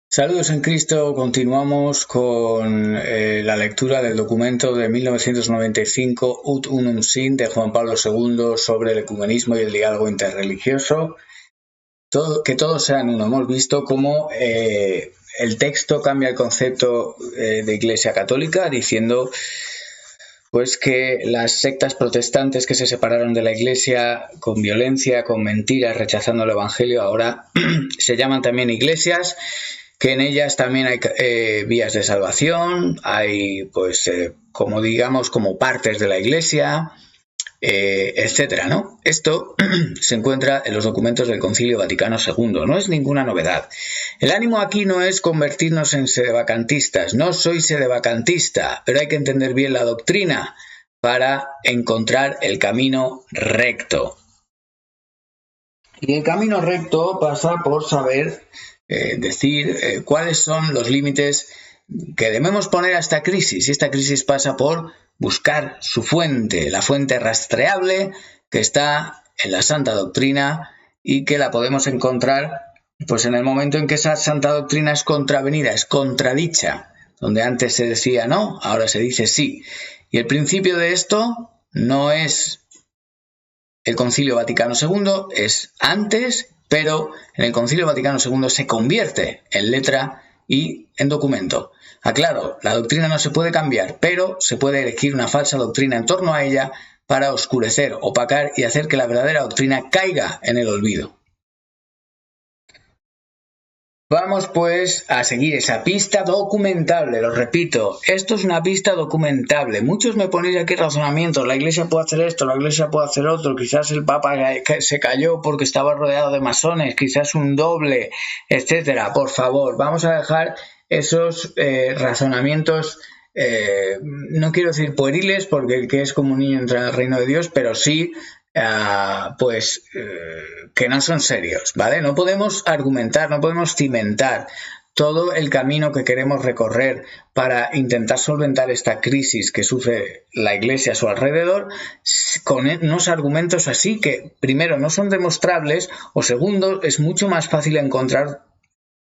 Saludos en Cristo, continuamos con la lectura del documento de 1995 Ut Unum Sint de Juan Pablo II sobre el ecumenismo y el diálogo interreligioso. Que todos sean uno. Hemos visto cómo el texto cambia el concepto de Iglesia Católica, diciendo pues que las sectas protestantes que se separaron de la Iglesia con violencia, con mentiras, rechazando el Evangelio, ahora se llaman también iglesias, que en ellas también hay vías de salvación, hay pues como digamos como partes de la Iglesia, etcétera, ¿no? Esto se encuentra en los documentos del Concilio Vaticano II, no es ninguna novedad. El ánimo aquí no es convertirnos en sedevacantistas, no soy sedevacantista, pero hay que entender bien la doctrina para encontrar el camino recto. Y el camino recto pasa por saber decir cuáles son los límites que debemos poner a esta crisis, y esta crisis pasa por buscar su fuente, la fuente rastreable que está en la Santa Doctrina y que la podemos encontrar pues en el momento en que esa Santa Doctrina es contravenida, es contradicha, donde antes se decía no, ahora se dice sí. Y el principio de esto no es el Concilio Vaticano II, es antes, pero en el Concilio Vaticano II se convierte en letra y en documento. Aclaro, la doctrina no se puede cambiar, pero se puede elegir una falsa doctrina en torno a ella para oscurecer, opacar y hacer que la verdadera doctrina caiga en el olvido. Vamos pues a seguir esa pista documentable, lo repito, esto es una pista documentable. Muchos me ponéis aquí razonamientos, la Iglesia puede hacer esto, la Iglesia puede hacer otro, quizás el Papa se cayó porque estaba rodeado de masones, quizás un doble, etcétera. Por favor, vamos a dejar esos razonamientos, no quiero decir pueriles, porque el que es como un niño entra en el reino de Dios, pero sí que no son serios, ¿vale? No podemos argumentar, no podemos cimentar todo el camino que queremos recorrer para intentar solventar esta crisis que sufre la Iglesia a su alrededor con unos argumentos así que, primero, no son demostrables, o segundo, es mucho más fácil encontrar,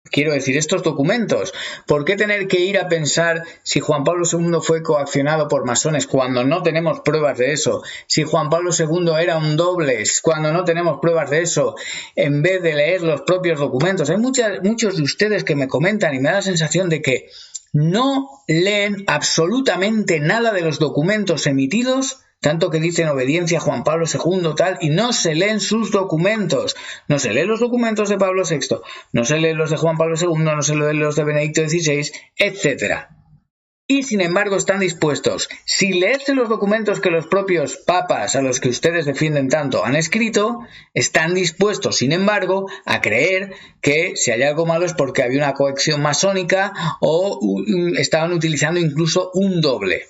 quiero decir, estos documentos. ¿Por qué tener que ir a pensar si Juan Pablo II fue coaccionado por masones cuando no tenemos pruebas de eso? Si Juan Pablo II era un doble cuando no tenemos pruebas de eso, en vez de leer los propios documentos. Hay muchos de ustedes que me comentan y me da la sensación de que no leen absolutamente nada de los documentos emitidos, tanto que dicen obediencia a Juan Pablo II, tal, y no se leen sus documentos. No se leen los documentos de Pablo VI, no se leen los de Juan Pablo II, no se leen los de Benedicto XVI, etc. Y sin embargo están dispuestos, sin leerse los documentos que los propios papas a los que ustedes defienden tanto han escrito, están dispuestos, sin embargo, a creer que si hay algo malo es porque había una coacción masónica o estaban utilizando incluso un doble.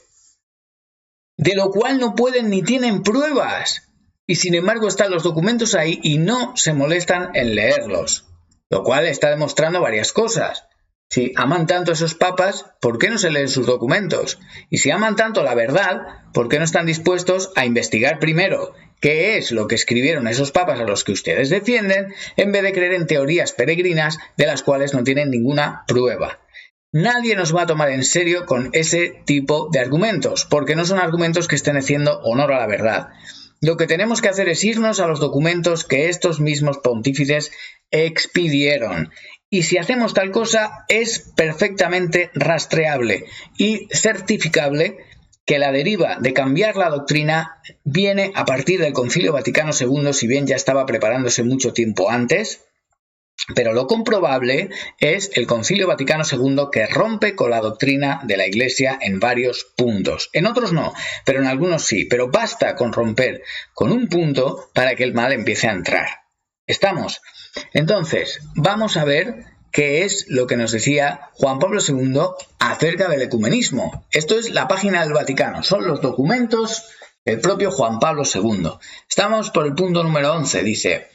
De lo cual no pueden ni tienen pruebas, y sin embargo están los documentos ahí y no se molestan en leerlos, lo cual está demostrando varias cosas. Si aman tanto a esos papas, ¿por qué no se leen sus documentos? Y si aman tanto la verdad, ¿por qué no están dispuestos a investigar primero qué es lo que escribieron esos papas a los que ustedes defienden, en vez de creer en teorías peregrinas de las cuales no tienen ninguna prueba? Nadie nos va a tomar en serio con ese tipo de argumentos, porque no son argumentos que estén haciendo honor a la verdad. Lo que tenemos que hacer es irnos a los documentos que estos mismos pontífices expidieron. Y si hacemos tal cosa, es perfectamente rastreable y certificable que la deriva de cambiar la doctrina viene a partir del Concilio Vaticano II, si bien ya estaba preparándose mucho tiempo antes. Pero lo comprobable es el Concilio Vaticano II, que rompe con la doctrina de la Iglesia en varios puntos. En otros no, pero en algunos sí. Pero basta con romper con un punto para que el mal empiece a entrar. ¿Estamos? Entonces, vamos a ver qué es lo que nos decía Juan Pablo II acerca del ecumenismo. Esto es la página del Vaticano, son los documentos del propio Juan Pablo II. Estamos por el punto número 11, dice: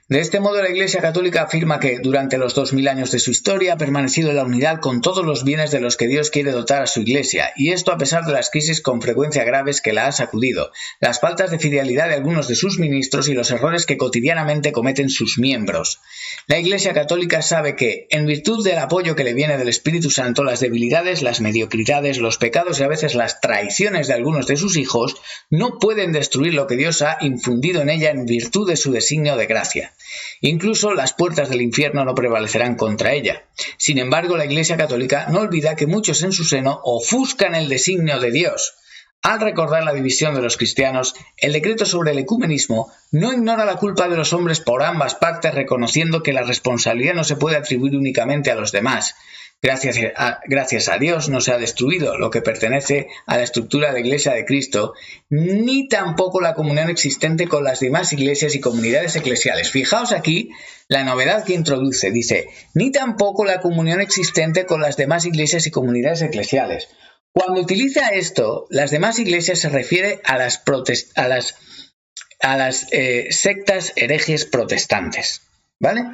De este modo, la Iglesia Católica afirma que, durante los 2000 años de su historia, ha permanecido en la unidad con todos los bienes de los que Dios quiere dotar a su Iglesia, y esto a pesar de las crisis con frecuencia graves que la ha sacudido, las faltas de fidelidad de algunos de sus ministros y los errores que cotidianamente cometen sus miembros. La Iglesia Católica sabe que, en virtud del apoyo que le viene del Espíritu Santo, las debilidades, las mediocridades, los pecados y a veces las traiciones de algunos de sus hijos no pueden destruir lo que Dios ha infundido en ella en virtud de su designio de gracia. Incluso las puertas del infierno no prevalecerán contra ella. Sin embargo, la Iglesia Católica no olvida que muchos en su seno ofuscan el designio de Dios. Al recordar la división de los cristianos, el decreto sobre el ecumenismo no ignora la culpa de los hombres por ambas partes, reconociendo que la responsabilidad no se puede atribuir únicamente a los demás. Gracias a Dios no se ha destruido lo que pertenece a la estructura de la Iglesia de Cristo, ni tampoco la comunión existente con las demás iglesias y comunidades eclesiales. Fijaos aquí la novedad que introduce. Dice, ni tampoco la comunión existente con las demás iglesias y comunidades eclesiales. Cuando utiliza esto, las demás iglesias se refiere a las sectas herejes protestantes, ¿vale?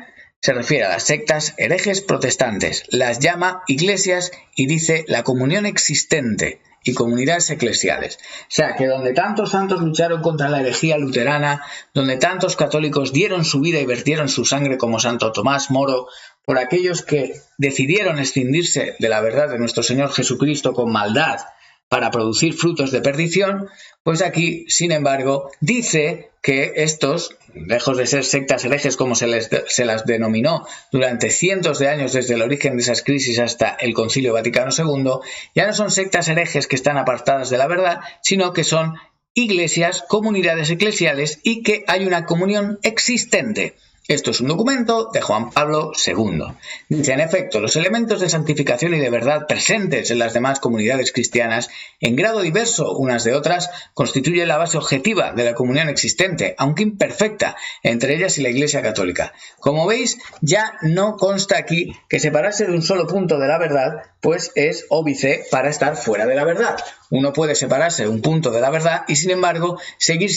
Se refiere a las sectas herejes protestantes, las llama iglesias y dice la comunión existente y comunidades eclesiales. O sea, que donde tantos santos lucharon contra la herejía luterana, donde tantos católicos dieron su vida y vertieron su sangre como Santo Tomás Moro, por aquellos que decidieron escindirse de la verdad de nuestro Señor Jesucristo con maldad para producir frutos de perdición, pues aquí, sin embargo, dice que estos, lejos de ser sectas herejes como se las denominó durante cientos de años desde el origen de esas crisis hasta el Concilio Vaticano II, ya no son sectas herejes que están apartadas de la verdad, sino que son iglesias, comunidades eclesiales y que hay una comunión existente. Esto es un documento de Juan Pablo II. Dice, en efecto, los elementos de santificación y de verdad presentes en las demás comunidades cristianas, en grado diverso unas de otras, constituyen la base objetiva de la comunión existente, aunque imperfecta, entre ellas y la Iglesia Católica. Como veis, ya no consta aquí que separarse de un solo punto de la verdad, pues es óbice para estar fuera de la verdad. Uno puede separarse de un punto de la verdad y, sin embargo, seguir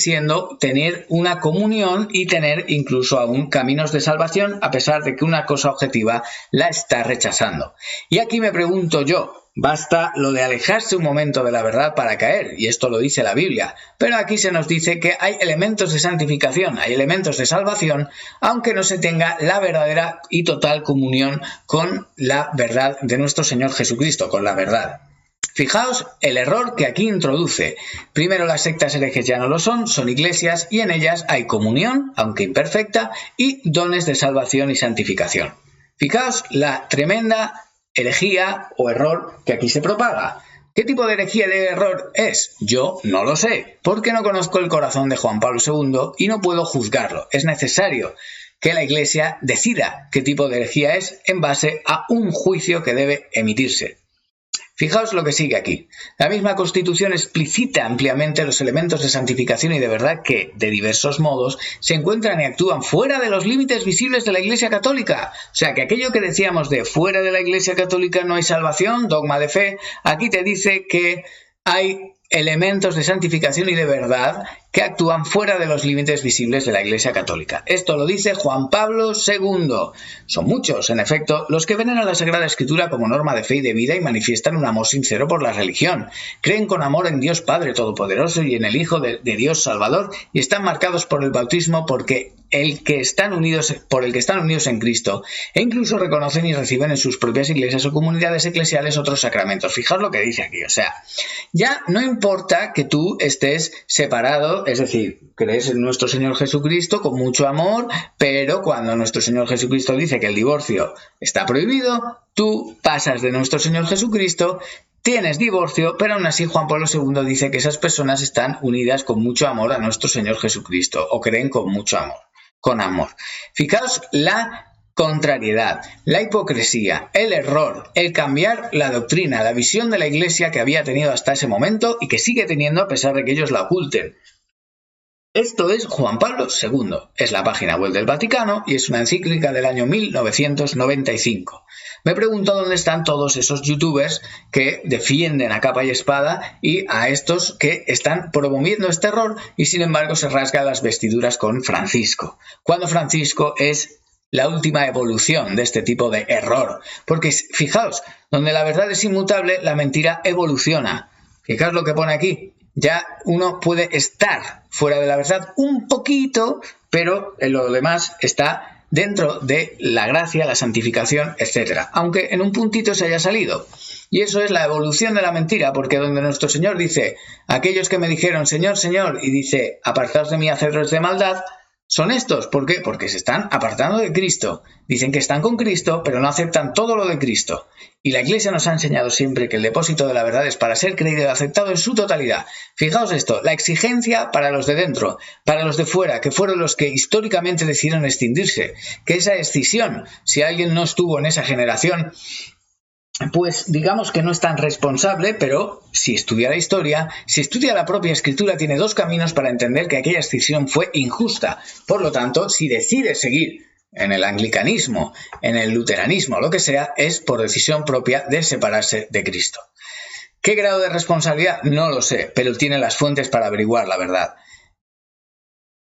tener una comunión y tener incluso aún caminos de salvación, a pesar de que una cosa objetiva la está rechazando. Y aquí me pregunto yo, basta lo de alejarse un momento de la verdad para caer, y esto lo dice la Biblia, pero aquí se nos dice que hay elementos de santificación, hay elementos de salvación, aunque no se tenga la verdadera y total comunión con la verdad de nuestro Señor Jesucristo, con la verdad. Fijaos el error que aquí introduce. Primero, las sectas herejes ya no lo son iglesias y en ellas hay comunión, aunque imperfecta, y dones de salvación y santificación. Fijaos la tremenda herejía o error que aquí se propaga. ¿Qué tipo de herejía de error es? Yo no lo sé, porque no conozco el corazón de Juan Pablo II y no puedo juzgarlo. Es necesario que la Iglesia decida qué tipo de herejía es en base a un juicio que debe emitirse. Fijaos lo que sigue aquí. La misma Constitución explicita ampliamente los elementos de santificación y de verdad que, de diversos modos, se encuentran y actúan fuera de los límites visibles de la Iglesia Católica. O sea, que aquello que decíamos de fuera de la Iglesia Católica no hay salvación, dogma de fe, aquí te dice que hay elementos de santificación y de verdad que actúan fuera de los límites visibles de la Iglesia Católica. Esto lo dice Juan Pablo II. Son muchos, en efecto, los que veneran la Sagrada Escritura como norma de fe y de vida y manifiestan un amor sincero por la religión. Creen con amor en Dios Padre Todopoderoso y en el Hijo de Dios Salvador y están marcados por el bautismo por el que están unidos en Cristo, e incluso reconocen y reciben en sus propias iglesias o comunidades eclesiales otros sacramentos. Fijaos lo que dice aquí, o sea, ya no importa que tú estés separado, es decir, crees en nuestro Señor Jesucristo con mucho amor, pero cuando nuestro Señor Jesucristo dice que el divorcio está prohibido, tú pasas de nuestro Señor Jesucristo, tienes divorcio, pero aún así Juan Pablo II dice que esas personas están unidas con mucho amor a nuestro Señor Jesucristo, o creen con mucho amor, con amor. Fijaos la contrariedad, la hipocresía, el error, el cambiar la doctrina, la visión de la Iglesia que había tenido hasta ese momento y que sigue teniendo a pesar de que ellos la oculten. Esto es Juan Pablo II. Es la página web del Vaticano y es una encíclica del año 1995. Me pregunto dónde están todos esos youtubers que defienden a capa y espada y a estos que están promoviendo este error y sin embargo se rasgan las vestiduras con Francisco. Cuando Francisco es la última evolución de este tipo de error. Porque fijaos, donde la verdad es inmutable, la mentira evoluciona. Fijaos lo que pone aquí. Ya uno puede estar fuera de la verdad un poquito, pero en lo demás está dentro de la gracia, la santificación, etc. Aunque en un puntito se haya salido. Y eso es la evolución de la mentira, porque donde nuestro Señor dice, aquellos que me dijeron, Señor, Señor, y dice, apartaos de mí, hacedores de maldad, son estos. ¿Por qué? Porque se están apartando de Cristo. Dicen que están con Cristo, pero no aceptan todo lo de Cristo. Y la Iglesia nos ha enseñado siempre que el depósito de la verdad es para ser creído y aceptado en su totalidad. Fijaos esto, la exigencia para los de dentro, para los de fuera, que fueron los que históricamente decidieron extinguirse. Que esa escisión, si alguien no estuvo en esa generación, pues digamos que no es tan responsable, pero si estudia la historia, si estudia la propia escritura, tiene dos caminos para entender que aquella escisión fue injusta. Por lo tanto, si decide seguir en el anglicanismo, en el luteranismo, lo que sea, es por decisión propia de separarse de Cristo. ¿Qué grado de responsabilidad? No lo sé, pero tiene las fuentes para averiguar la verdad.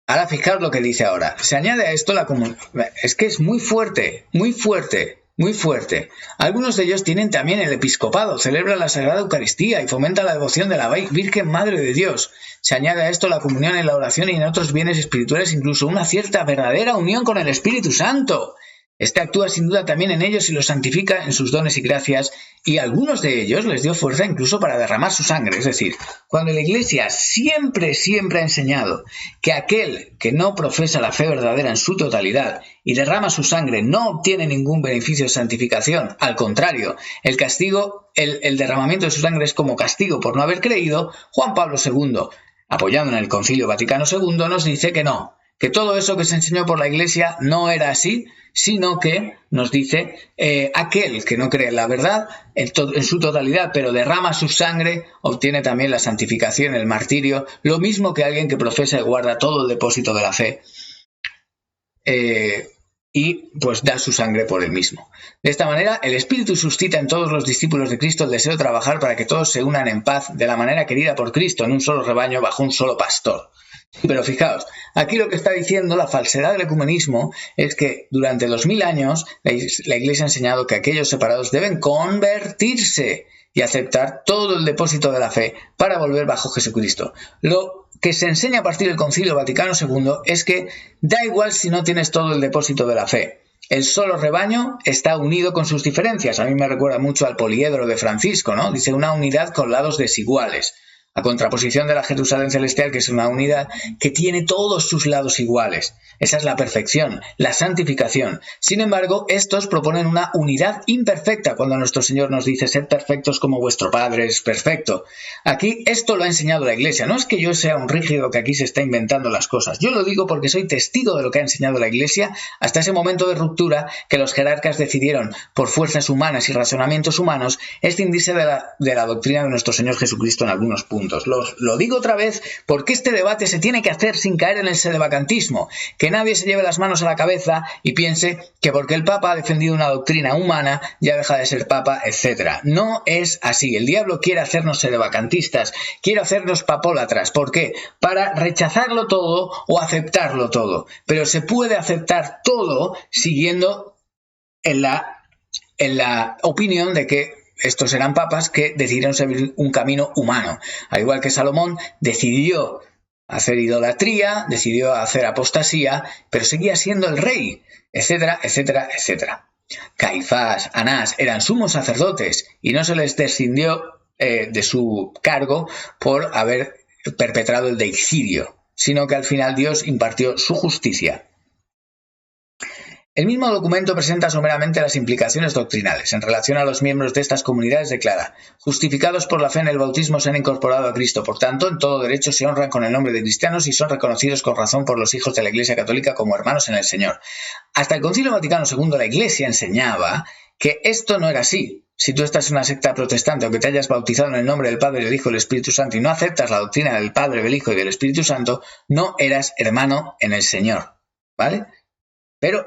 Ahora fijaos lo que dice ahora. Se añade a esto la comunión. Es que es muy fuerte, muy fuerte. Muy fuerte. Algunos de ellos tienen también el episcopado, celebran la Sagrada Eucaristía y fomentan la devoción de la Virgen Madre de Dios. Se añade a esto la comunión en la oración y en otros bienes espirituales, incluso una cierta verdadera unión con el Espíritu Santo. Este actúa sin duda también en ellos y los santifica en sus dones y gracias, y a algunos de ellos les dio fuerza incluso para derramar su sangre. Es decir, cuando la Iglesia siempre ha enseñado que aquel que no profesa la fe verdadera en su totalidad y derrama su sangre no obtiene ningún beneficio de santificación, al contrario, el castigo, el derramamiento de su sangre es como castigo por no haber creído, Juan Pablo II, apoyado en el Concilio Vaticano II, nos dice que no, que todo eso que se enseñó por la Iglesia no era así, sino que nos dice aquel que no cree en la verdad en su totalidad, pero derrama su sangre, obtiene también la santificación, el martirio, lo mismo que alguien que profesa y guarda todo el depósito de la fe y pues da su sangre por él mismo. De esta manera, el Espíritu suscita en todos los discípulos de Cristo el deseo de trabajar para que todos se unan en paz de la manera querida por Cristo, en un solo rebaño, bajo un solo pastor. Pero fijaos, aquí lo que está diciendo la falsedad del ecumenismo es que durante 2000 años la Iglesia ha enseñado que aquellos separados deben convertirse y aceptar todo el depósito de la fe para volver bajo Jesucristo. Lo que se enseña a partir del Concilio Vaticano II es que da igual si no tienes todo el depósito de la fe. El solo rebaño está unido con sus diferencias. A mí me recuerda mucho al poliedro de Francisco, ¿no? Dice una unidad con lados desiguales. A contraposición de la Jerusalén celestial, que es una unidad que tiene todos sus lados iguales. Esa es la perfección, la santificación. Sin embargo, estos proponen una unidad imperfecta cuando nuestro Señor nos dice, sed perfectos como vuestro Padre es perfecto. Aquí esto lo ha enseñado la Iglesia. No es que yo sea un rígido que aquí se está inventando las cosas. Yo lo digo porque soy testigo de lo que ha enseñado la Iglesia hasta ese momento de ruptura que los jerarcas decidieron, por fuerzas humanas y razonamientos humanos, escindirse de la doctrina de nuestro Señor Jesucristo en algunos puntos. Lo digo otra vez porque este debate se tiene que hacer sin caer en el sedevacantismo, que nadie se lleve las manos a la cabeza y piense que porque el Papa ha defendido una doctrina humana ya deja de ser Papa, etc. No es así. El diablo quiere hacernos sedevacantistas, quiere hacernos papólatras. ¿Por qué? Para rechazarlo todo o aceptarlo todo. Pero se puede aceptar todo siguiendo en la opinión de que estos eran papas que decidieron seguir un camino humano. Al igual que Salomón decidió hacer idolatría, decidió hacer apostasía, pero seguía siendo el rey, etcétera, etcétera, etcétera. Caifás, Anás eran sumos sacerdotes y no se les descindió de su cargo por haber perpetrado el deicidio, sino que al final Dios impartió su justicia. El mismo documento presenta someramente las implicaciones doctrinales. En relación a los miembros de estas comunidades declara: justificados por la fe en el bautismo se han incorporado a Cristo, por tanto, en todo derecho se honran con el nombre de cristianos y son reconocidos con razón por los hijos de la Iglesia Católica como hermanos en el Señor. Hasta el Concilio Vaticano II la Iglesia enseñaba que esto no era así. si tú estás en una secta protestante, aunque te hayas bautizado en el nombre del Padre, del Hijo y del Espíritu Santo y no aceptas la doctrina del Padre, del Hijo y del Espíritu Santo, no eras hermano en el Señor, ¿vale? Pero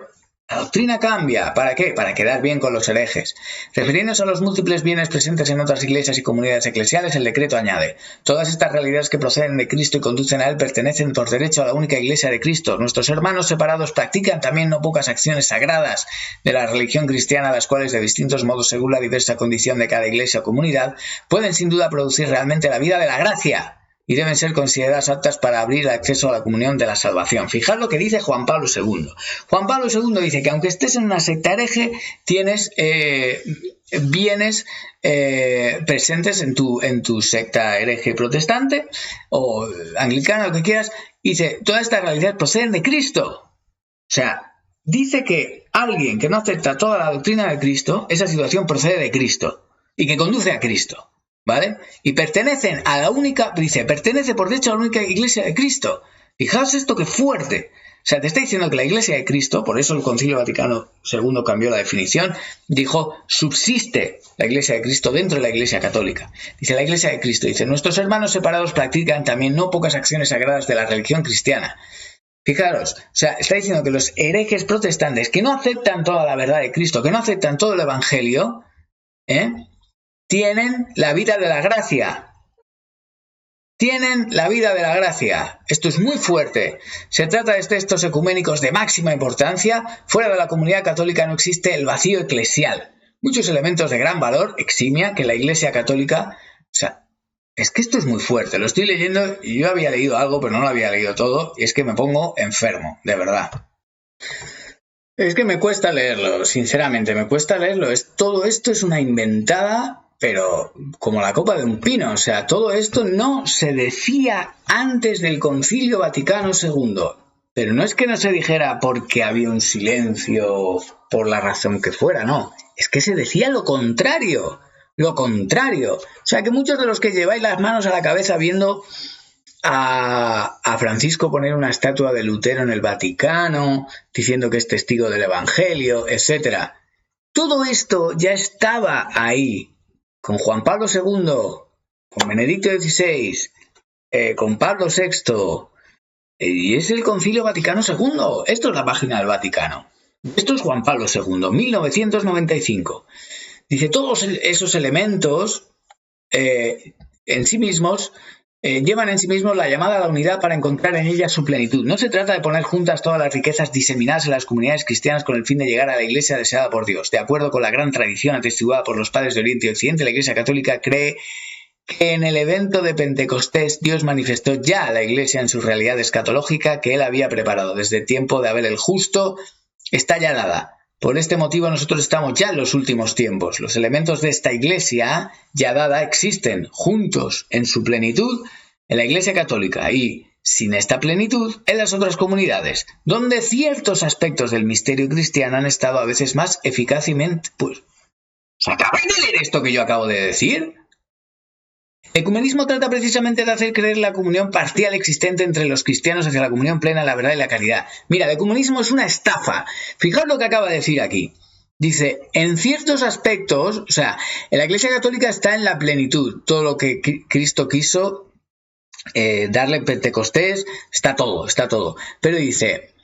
la doctrina cambia. ¿Para qué? Para quedar bien con los herejes. Refiriéndose a los múltiples bienes presentes en otras iglesias y comunidades eclesiales, el decreto añade: todas estas realidades que proceden de Cristo y conducen a Él pertenecen por derecho a la única iglesia de Cristo. Nuestros hermanos separados practican también no pocas acciones sagradas de la religión cristiana, las cuales de distintos modos, según la diversa condición de cada iglesia o comunidad, pueden sin duda producir realmente la vida de la gracia y deben ser consideradas aptas para abrir acceso a la comunión de la salvación. Fijad lo que dice Juan Pablo II. Juan Pablo II dice que aunque estés en una secta hereje, tienes bienes presentes en tu secta hereje protestante o anglicana, lo que quieras. Dice, todas estas realidades proceden de Cristo. O sea, dice que alguien que no acepta toda la doctrina de Cristo, esa situación procede de Cristo y que conduce a Cristo. ¿Vale? Y pertenecen a la única, dice, pertenece por derecho a la única iglesia de Cristo. Fijaos esto que fuerte. O sea, te está diciendo que la iglesia de Cristo, por eso el Concilio Vaticano II cambió la definición, dijo, subsiste la iglesia de Cristo dentro de la iglesia católica. Dice, la iglesia de Cristo, dice, nuestros hermanos separados practican también no pocas acciones sagradas de la religión cristiana. Fijaros, o sea, está diciendo que los herejes protestantes que no aceptan toda la verdad de Cristo, que no aceptan todo el evangelio, tienen la vida de la gracia. Tienen la vida de la gracia. Esto es muy fuerte. Se trata de textos ecuménicos de máxima importancia. Fuera de la comunidad católica no existe el vacío eclesial. Muchos elementos de gran valor, eximia, que la Iglesia católica... O sea, es que esto es muy fuerte. Lo estoy leyendo y yo había leído algo, pero no lo había leído todo. Y es que me pongo enfermo, de verdad. Es que me cuesta leerlo, sinceramente, me cuesta leerlo. Todo esto es una inventada... pero como la copa de un pino. O sea, todo esto no se decía antes del Concilio Vaticano II. Pero no es que no se dijera porque había un silencio por la razón que fuera, no. Es que se decía lo contrario. Lo contrario. O sea, que muchos de los que lleváis las manos a la cabeza viendo a Francisco poner una estatua de Lutero en el Vaticano, diciendo que es testigo del Evangelio, etc. Todo esto ya estaba ahí. Con Juan Pablo II, con Benedicto XVI, con Pablo VI, y es el Concilio Vaticano II. Esto es la página del Vaticano. Esto es Juan Pablo II, 1995. Dice, todos esos elementos en sí mismos llevan en sí mismos la llamada a la unidad para encontrar en ella su plenitud. No se trata de poner juntas todas las riquezas diseminadas en las comunidades cristianas con el fin de llegar a la iglesia deseada por Dios. De acuerdo con la gran tradición atestiguada por los padres de Oriente y Occidente, la Iglesia Católica cree que en el evento de Pentecostés Dios manifestó ya a la iglesia en su realidad escatológica que él había preparado. Desde el tiempo de Abel el Justo está ya dada. Por este motivo nosotros estamos ya en los últimos tiempos. Los elementos de esta iglesia ya dada existen juntos en su plenitud en la Iglesia Católica y sin esta plenitud en las otras comunidades, donde ciertos aspectos del misterio cristiano han estado a veces más eficazmente... Pues, ¿se acaba de leer esto que yo acabo de decir? El ecumenismo trata precisamente de hacer creer la comunión parcial existente entre los cristianos hacia la comunión plena, la verdad y la caridad. Mira, el ecumenismo es una estafa. Fijaos lo que acaba de decir aquí. Dice, en ciertos aspectos, o sea, en la Iglesia Católica está en la plenitud. Todo lo que Cristo quiso darle en Pentecostés, está todo. Pero dice,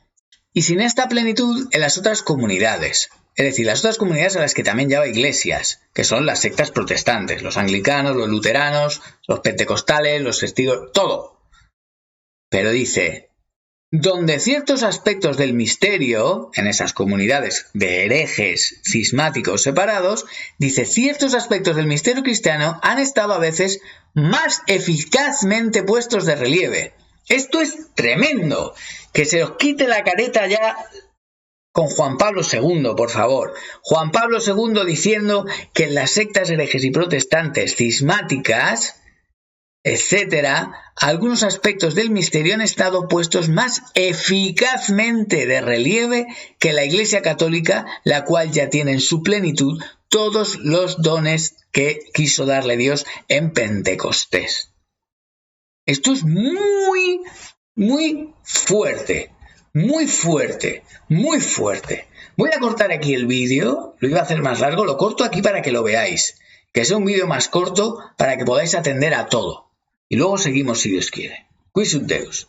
y sin esta plenitud en las otras comunidades. Es decir, las otras comunidades a las que también llama iglesias, que son las sectas protestantes, los anglicanos, los luteranos, los pentecostales, los testigos, todo. Pero dice, donde ciertos aspectos del misterio, en esas comunidades de herejes cismáticos separados, dice, ciertos aspectos del misterio cristiano han estado a veces más eficazmente puestos de relieve. Esto es tremendo. Que se os quite la careta ya... Con Juan Pablo II, por favor. Juan Pablo II diciendo que en las sectas herejes y protestantes cismáticas, etcétera, algunos aspectos del misterio han estado puestos más eficazmente de relieve que la Iglesia Católica, la cual ya tiene en su plenitud todos los dones que quiso darle Dios en Pentecostés. Esto es muy fuerte. Muy fuerte, Voy a cortar aquí el vídeo, lo iba a hacer más largo, lo corto aquí para que lo veáis, que sea un vídeo más corto para que podáis atender a todo. Y luego seguimos si Dios quiere. Quis ut Deus.